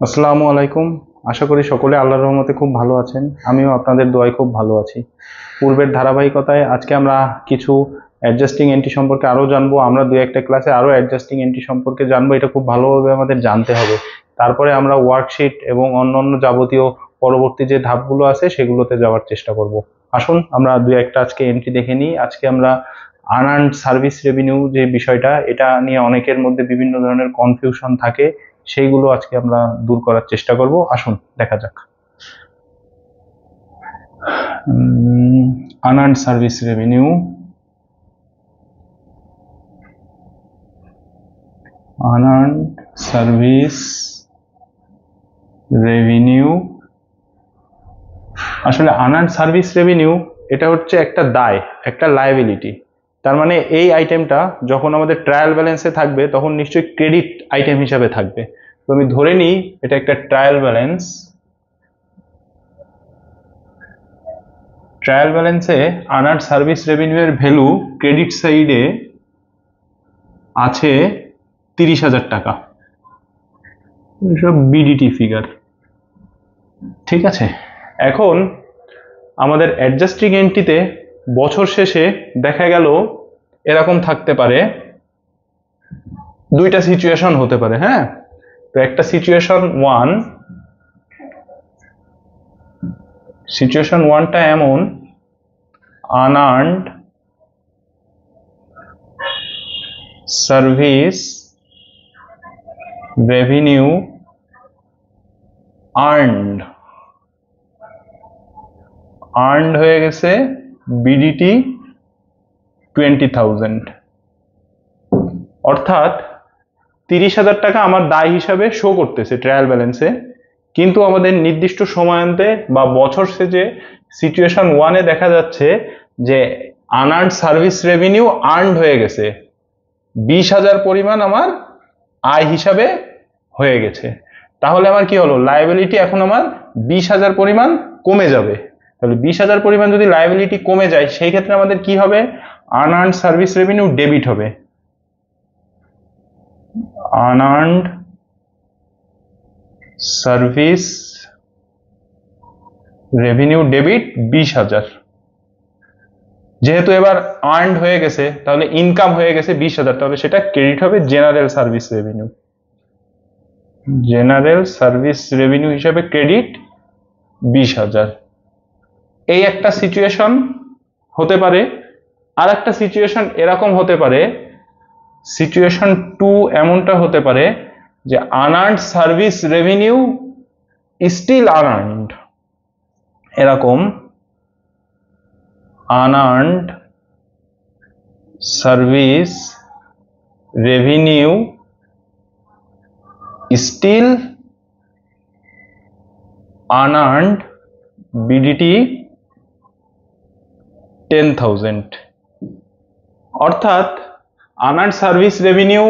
আসসালামু আলাইকুম। আশা করি সকলে আল্লাহর রহমতে খুব ভালো আছেন। আমিও আপনাদের দোয়ায় খুব ভালো আছি। পূর্বের ধারাবাহিকতায় আজকে আমরা কিছু অ্যাডজাস্টিং এন্ট্রি সম্পর্কে আরো জানবো। আমরা দুই একটা ক্লাসে আরো অ্যাডজাস্টিং এন্ট্রি সম্পর্কে জানবো। এটা খুব ভালোভাবে আমাদের জানতে হবে। তারপরে আমরা ওয়ার্কশিট এবং অন্যান্য যাবতীয় পরবর্তী যে ধাপগুলো আছে সেগুলোতে যাওয়ার চেষ্টা করব। আসুন আমরা দুই একটা আজকে এন্ট্রি দেখে নিই। আজকে আমরা আনআর্নড সার্ভিস রেভিনিউ যে বিষয়টা, এটা নিয়ে অনেকের মধ্যে বিভিন্ন ধরনের কনফিউশন থাকে, সেইগুলো আজকে আমরা দূর করার চেষ্টা করব। আসুন দেখা যাক। Unearned service revenue, unearned service revenue, আসলে আনআর্নড সার্ভিস রেভিনিউ এটা হচ্ছে একটা দায়, একটা লায়াবিলিটি। তার মানে এই আইটেমটা যখন আমাদের ট্রায়াল ব্যালেন্সে থাকবে তখন নিশ্চয়ই ক্রেডিট আইটেম হিসাবে থাকবে। তো আমি ধরে নিই এটা একটা ট্রায়াল ব্যালেন্স। ট্রায়াল ব্যালেন্সে আনআর্নড সার্ভিস রেভিনিউ এর ভ্যালু ক্রেডিট সাইডে আছে 30,000 টাকা। এসব বিডিটি ফিগার, ঠিক আছে। এখন আমাদের অ্যাডজাস্টিং এন্ট্রিতে বছর শেষে দেখা গেল এরকম থাকতে পারে, দুইটা সিচুয়েশন হতে পারে। হ্যাঁ, তো একটা সিচুয়েশন ওয়ানটা এমন, আনআর্নড সার্ভিস রেভিনিউ আর্নড হয়ে গেছে বিডিটি 20,000, অর্থাৎ 30,000 টাকা আমার দায় হিসাবে শো করতেছে ট্রায়াল ব্যালেন্সে, কিন্তু আমাদের নির্দিষ্ট সময়ান্তে বা বছর শেষে সিচুয়েশন ওয়ানে দেখা যাচ্ছে যে আনআর্নড সার্ভিস রেভিনিউ আর্নড হয়ে গেছে 20,000 পরিমাণ আমার আয় হিসাবে হয়ে গেছে। তাহলে আমার কি হলো, লায়াবিলিটি এখন আমার 20,000 পরিমাণ কমে যাবে। তাহলে 20,000 পরিমাণ যদি লায়াবিলিটি কমে যায় সেই ক্ষেত্রে আমাদের কি হবে, আনআর্নড সার্ভিস রেভিনিউ ডেবিট হবে। Unearned service revenue debit 20,000। যেহেতু এবার আর্নড হয়ে গেছে তাহলে ইনকাম হয়ে গেছে 20,000, তাহলে সেটা ক্রেডিট হবে general service revenue. General service revenue হিসাবে ক্রেডিট 20,000। এই একটা সিচুয়েশন হতে পারে। আর একটা সিচুয়েশন এরকম হতে পারে, সিচুয়েশন টু এমনটা হতে পারে যে unearned service revenue still unearned. এরকম unearned service revenue still unearned BDT 10,000। অর্থাৎ আনআর্নড সার্ভিস রেভিনিউ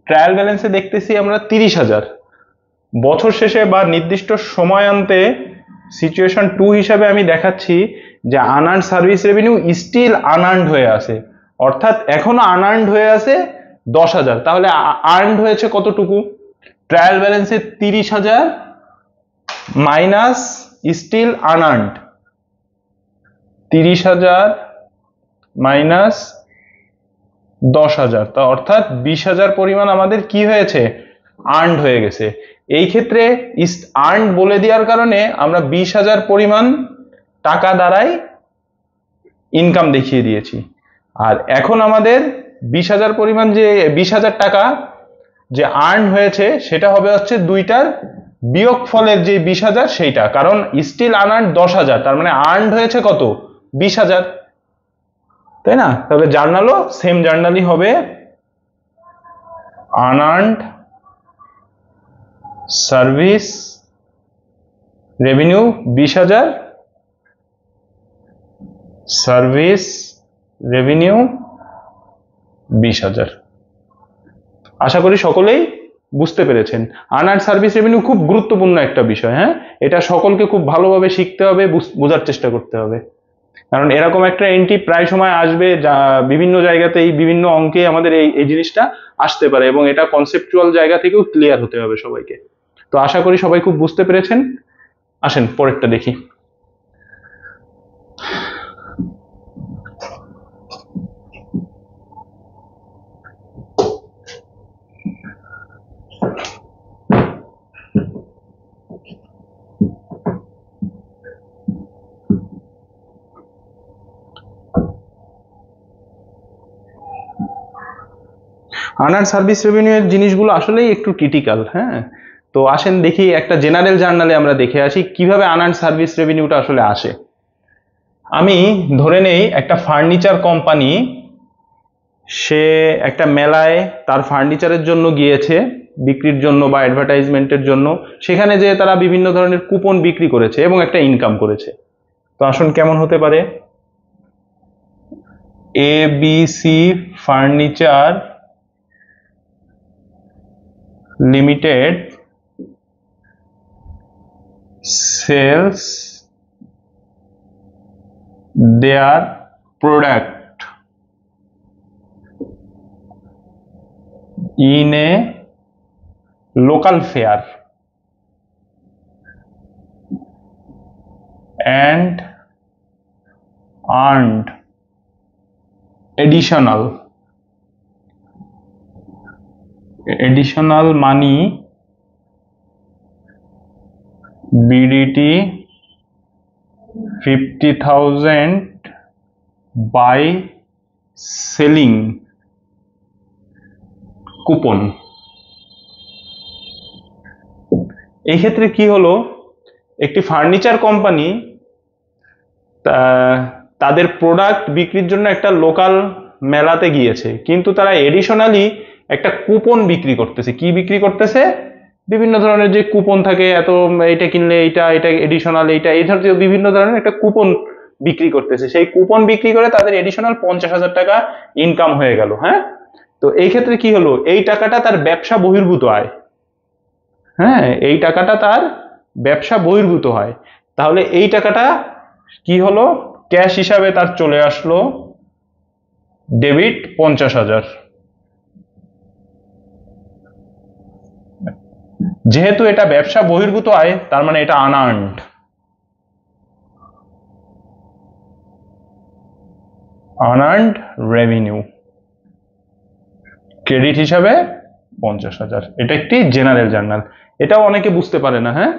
ট্রায়াল ব্যালেন্সে দেখতেছি আমরা 30,000, বছর শেষে বা নির্দিষ্ট সময়ান্তে সিচুয়েশন টু হিসাবে আমি দেখাচ্ছি যে unearned service revenue still unearned হয়ে আছে, অর্থাৎ এখনো আনআর্নড হয়ে আছে 10,000। তাহলে আর্নড হয়েছে কতটুকু, ট্রায়াল ব্যালেন্সে 30,000 মাইনাস স্টিল আনআর্নড, 30,000 মাইনাস 10,000, তা অর্থাৎ 20,000 পরিমাণ আমাদের কি হয়েছে, আর্নড হয়ে গেছে। এই ক্ষেত্রে আর্নড বলে দেওয়ার কারণে আমরা 20,000 পরিমাণ টাকা দ্বারাই ইনকাম দেখিয়ে দিয়েছি। আর এখন আমাদের 20,000 পরিমাণ যে 20,000 টাকা যে আর্ন হয়েছে সেটা হবে হচ্ছে দুইটার বিয়োগ ফলের যে 20,000 সেইটা, কারণ স্টিল আনআর্নড 10,000, তার মানে আর্নড হয়েছে কত, 20,000, তাই না? তবে জার্নালও সেম জার্নালই হবে, unearned service revenue 20,000, service revenue 20,000। আশা করি সকলেই বুঝতে পেরেছেন। আনআর্নড সার্ভিস রেভিনিউ খুব গুরুত্বপূর্ণ একটা বিষয়। হ্যাঁ, এটা সকলকে খুব ভালোভাবে শিখতে হবে, বোঝার চেষ্টা করতে হবে, কারণ এরকম একটা এন্ট্রি প্রায় সময় আসবে, যা বিভিন্ন জায়গাতেই বিভিন্ন অঙ্কে আমাদের এই জিনিসটা আসতে পারে, এবং এটা কনসেপচুয়াল জায়গা থেকেও ক্লিয়ার হতে হবে সবাইকে। তো আশা করি সবাই খুব বুঝতে পেরেছেন। আসেন পরেরটা দেখি। আনার সার্ভিস রেভিনিউ এর জিনিসগুলো আসলেই একটু ক্রিটিক্যাল। হ্যাঁ, তো আসেন দেখি একটা জেনারেল জার্নালে আমরা দেখে আসি কিভাবে আনার সার্ভিস রেভিনিউটা আসলে আসে। আমি ধরে নেই একটা ফার্নিচার কোম্পানি, সে একটা মেলায় তার ফার্নিচারের জন্য গিয়েছে, বিক্রির জন্য বা অ্যাডভার্টাইজমেন্টের জন্য। সেখানে যে তারা বিভিন্ন ধরনের কুপন বিক্রি করেছে এবং একটা ইনকাম করেছে। তো আসুন কেমন হতে পারে। ABC furniture limited sells their product in a local fair and earned additional money BDT 50,000 by selling coupon. এই ক্ষেত্রে কি হলো, একটি ফার্নিচার কোম্পানি তাদের প্রোডাক্ট বিক্রির জন্য একটা লোকাল মেলাতে গিয়েছে, কিন্তু তারা এডিশনালি একটা কুপন বিক্রি করতেছে। কি বিক্রি করতেছে? বিভিন্ন ধরনের যে কুপন থাকে, এত এটা কিনলে এটা এডিশনাল, এইটা এই ধরনের বিভিন্ন ধরনের একটা কুপন বিক্রি করতেছে। সেই কুপন বিক্রি করে তাদের এডিশনাল 50,000 টাকা ইনকাম হয়ে গেল। হ্যাঁ, তো এই ক্ষেত্রে কি হলো, এই টাকাটা তার ব্যবসা বহির্ভূত আয়। হ্যাঁ, এই টাকাটা তার ব্যবসা বহির্ভূত হয়। তাহলে এই টাকাটা কি হলো, ক্যাশ হিসাবে তার চলে আসলো ডেবিট 50,000। যেহেতু এটা ব্যবসা বহির্ভূত আয়, তার মানে এটা আনআর্নড রেভিনিউ, ক্রেডিট হিসাবে 50,000। এটা একটি জেনারেল জার্নাল, এটাও অনেকে বুঝতে পারে না। হ্যাঁ,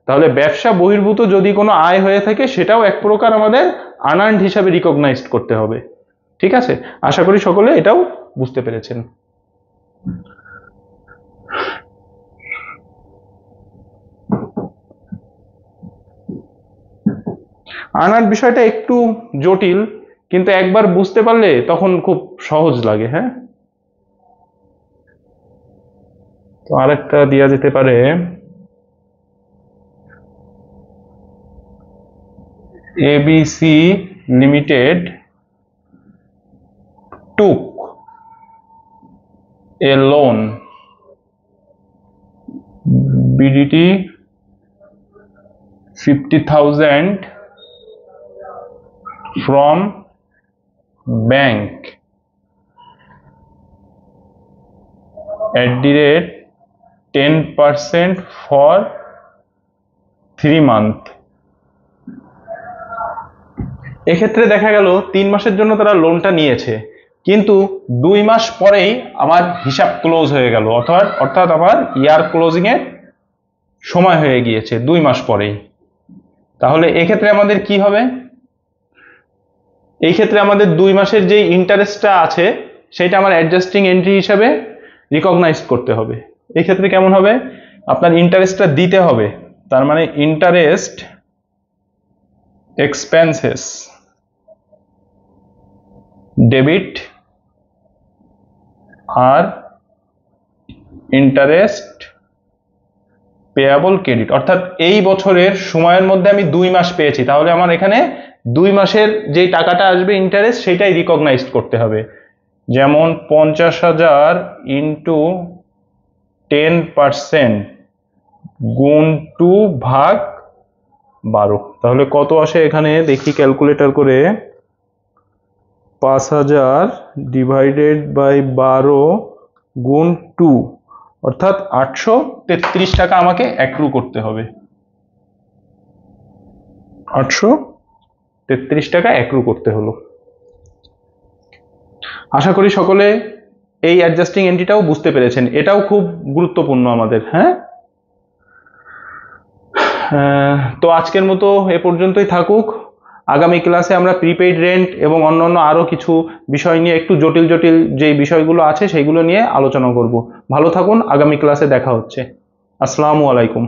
তাহলে ব্যবসা বহির্ভূত যদি কোনো আয় হয়ে থাকে, সেটাও এক প্রকার আমাদের আনআর্নড হিসাবে রিকগনাইজড করতে হবে। ঠিক আছে, আশা করি সকলে এটাও বুঝতে পেরেছেন। আনার বিষয়টা একটু জটিল, কিন্তু একবার বুঝতে পারলে তখন খুব সহজ লাগে। হ্যাঁ, তো আরেকটা দেওয়া যেতে পারে, ABC limited took a loan BDT 50,000 from bank at the rate 10% for 3 months। এক্ষেত্রে দেখা গেল 3 মাসের জন্য তারা লোনটা নিয়েছে, কিন্তু 2 মাস পরেই আমার হিসাব ক্লোজ হয়ে গেল, অর্থাৎ আমার ইয়ার ক্লোজিং এর সময় হয়ে গিয়েছে 2 মাস পরেই। তাহলে এক্ষেত্রে আমাদের কি হবে, এই ক্ষেত্রে আমাদের 2 মাসের যে ইন্টারেস্টটা আছে সেটা আমার অ্যাডজাস্টিং এন্ট্রি হিসাবে রিকগনাইজ করতে হবে। এই ক্ষেত্রে কেমন হবে, আপনার ইন্টারেস্টটা দিতে হবে, তার মানে ইন্টারেস্ট এক্সপেন্সেস ডেবিট আর ইন্টারেস্ট পেয়াবল ক্রেডিট। অর্থাৎ এই বছরের সময়ের মধ্যে আমি 2 মাস পেয়েছি, তাহলে আমার এখানে 2 মাসের যে টাকাটা আসবে ইন্টারেস্ট, সেটাই রিকগনাইজড করতে হবে। যেমন 50,000 ইন্টু 10% গুণ 2 ভাগ 12। তাহলে কত আসে এখানে দেখি ক্যালকুলেটর করে, 5,000 ডিভাইডেড বাই 12 গুণ 2, অর্থাৎ 833 টাকা আমাকে অ্যাক্রু করতে হবে। 833 টাকা অ্যাক্রু করতে হলো। আশা করি সকলে এই অ্যাডজাস্টিং এন্ট্রিটাও বুঝতে পেরেছেন, এটাও খুব গুরুত্বপূর্ণ আমাদের। হ্যাঁ, তো আজকের মতো এ পর্যন্তই থাকুক। আগামী ক্লাসে আমরা প্রিপেইড রেন্ট এবং অন্যান্য আরও কিছু বিষয় নিয়ে, একটু জটিল জটিল যে বিষয়গুলো আছে সেইগুলো নিয়ে আলোচনা করব। ভালো থাকুন, আগামী ক্লাসে দেখা হচ্ছে। আসসালামু আলাইকুম।